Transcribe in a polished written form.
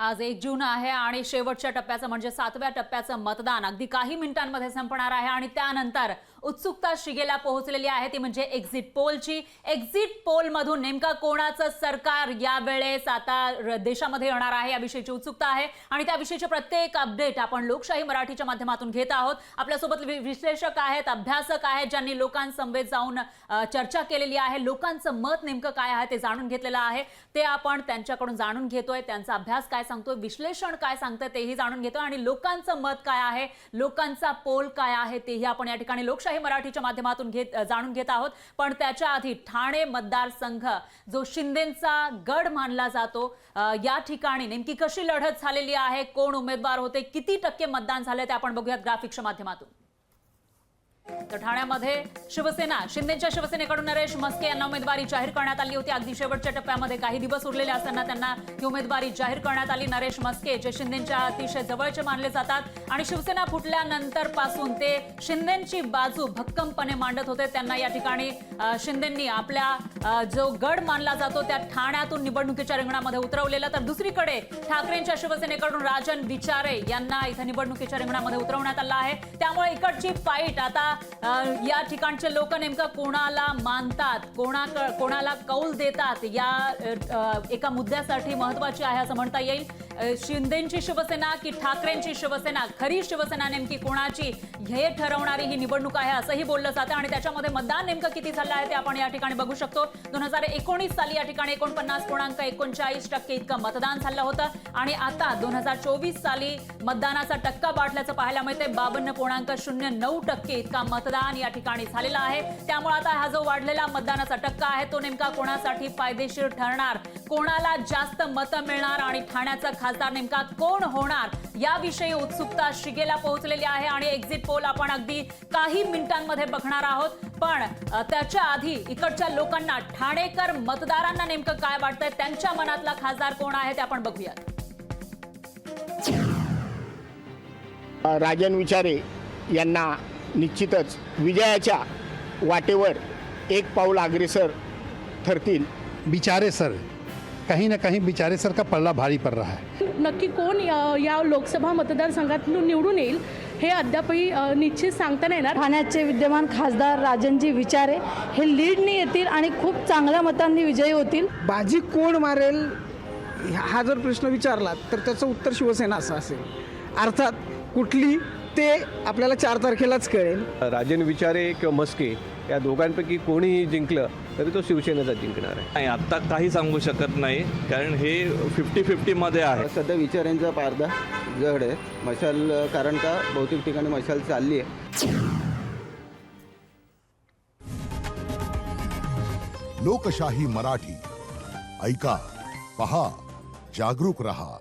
आज 1 जून आहे आणि शेवटच्या टप्प्याचं म्हणजे 7व्या टप्प्याचं मतदान अगदी काही मिनिटांमध्ये संपणार आहे आणि त्यानंतर उत्सुकता शिगेला पोहोचलेली आहे ती म्हणजे एक्झिट पोलची। एक्झिट पोल मधून नेमका कोणाचं सरकार यावेळेस आता देशामध्ये येणार आहे याविषयीची उत्सुकता आहे आणि त्याविषयीचे प्रत्येक अपडेट आपण लोकशाही मराठीच्या माध्यमातून घेत आहोत। आपल्यासोबत विश्लेषक आहेत, अभ्यासक आहेत, ज्यांनी लोकांसमवेत जाऊन चर्चा केलेली आहे, लोकांचं मत नेमकं काय आहे ते जाणून घेतलेलं आहे, ते आपण त्यांच्याकडून जाणून घेतोय। त्यांचा अभ्यास काय सांगतोय, विश्लेषण काय सांगतंय तेही जाणून घेतोय आणि लोकांचं मत काय आहे, लोकांचा पोल काय आहे तेही आपण या ठिकाणी लोकशाही मराठीच्या माध्यमातून जाणून घेत आहोत। पण त्याच्या आधी ठाणे मतदारसंघ जो शिंदेंचा गड मानला जातो, या ठिकाणी नेमकी कशी लढत झालेली आहे, कोण उमेदवार होते, किती टक्के मतदान झाले ते आपण बघूयात ग्राफिक्सच्या माध्यमातून। तर ठाण्यामध्ये शिवसेना, शिंदेच्या शिवसेनेकडून नरेश म्हस्के यांना उमेदवारी जाहीर करण्यात आली होती। अगदी शेवटच्या टप्प्यामध्ये काही दिवस उरलेले असताना त्यांना ही उमेदवारी जाहीर करण्यात आली। नरेश म्हस्के जे शिंदेच्या अतिशय जवळचे मानले जातात आणि शिवसेना फुटल्यानंतर पासून ते शिंदेची बाजू भक्कमपणे मांडत होते। त्यांना या ठिकाणी शिंदेंनी आपल्या जो गड मानला जातो त्या ठाण्यातून निवडणुकीच्या रिंगणामध्ये उतरवलेलं। तर दुसरीकडे ठाकरेंच्या शिवसेनेकडून राजन विचारे यांना इथे निवडणुकीच्या रिंगणामध्ये उतरवण्यात आलं आहे। त्यामुळे इकडची फाईट आता या ठिकाणचे लोक नेमका कोणाला मानतात, कोणाला कौल देतात या एका मुद्द्यासाठी महत्त्वाची आहे असं म्हणता येईल। शिंदेची शिवसेना की ठाकरेंची शिवसेना, खरी शिवसेना नेमकी कोणाची हे ठरवणारी ही निवडणूक आहे असंही बोललं जातं आणि त्याच्यामध्ये मतदान नेमकं किती झालं आहे ते आपण या ठिकाणी बघू शकतो। 2019 साली या ठिकाणी 49.39% इतकं मतदान झालं होतं आणि आता 2024 साली मतदानाचा टक्का वाढल्याचं पाहायला मिळते। 52.09% इतका मतदान या ठिकाणी झालेला आहे। त्यामुळे आता हा जो वाढलेला मतदानाचा टक्का आहे तो नेमका कोणासाठी फायदेशीर ठरणार, कोणाला जास्त मतं मिळणार आणि ठाण्याचा खासदार नेमका कोण होणार याविषयी उत्सुकता शिगेला पोहोचलेली आहे आणि एक्झिट पोल आपण अगदी काही मिनिटांमध्ये बघणार आहोत। पण त्याच्या आधी इकडच्या लोकांना, ठाणेकर मतदारांना नेमकं काय वाटतंय, त्यांच्या मनातला खासदार कोण आहे ते आपण बघूयात। राजन विचारे यांना निश्चितच विजयाच्या वाटेवर एक पाऊल अग्रेसर ठरतील। बिचारे सर, कहीं ना कहीं बिचारे सर का पल्ला भारी पड़ रहा है। नक्की कोण या लोकसभा मतदारसंघातून निवडून येईल हे अद्यापही निश्चित सांगता नाही येणार। ठाण्याचे विद्यमान खासदार राजनजी विचारे हे लीडनी येतील आणि खूप चांगल्या मतांनी विजयी होतील। बाजी कोण मारेल हा जर प्रश्न विचारला तर त्याचं उत्तर शिवसेना असं असेल। अर्थात कुठली ते आपल्याला 4 तारखेलाच कळेल। राजन विचारे किंवा म्हस्के या दोघांपैकी कोणीही जिंकलं तरी तो शिवसेनेचा जिंकणार आहे। नाही, आत्ता काही सांगू शकत नाही कारण हे 50-50 मध्ये आहे। सध्या विचारांचा पारदा जड आहे। मशाल कारण का बहुतेक ठिकाणी मशाल चालली आहे। लोकशाही मराठी ऐका, पहा, जागरूक रहा।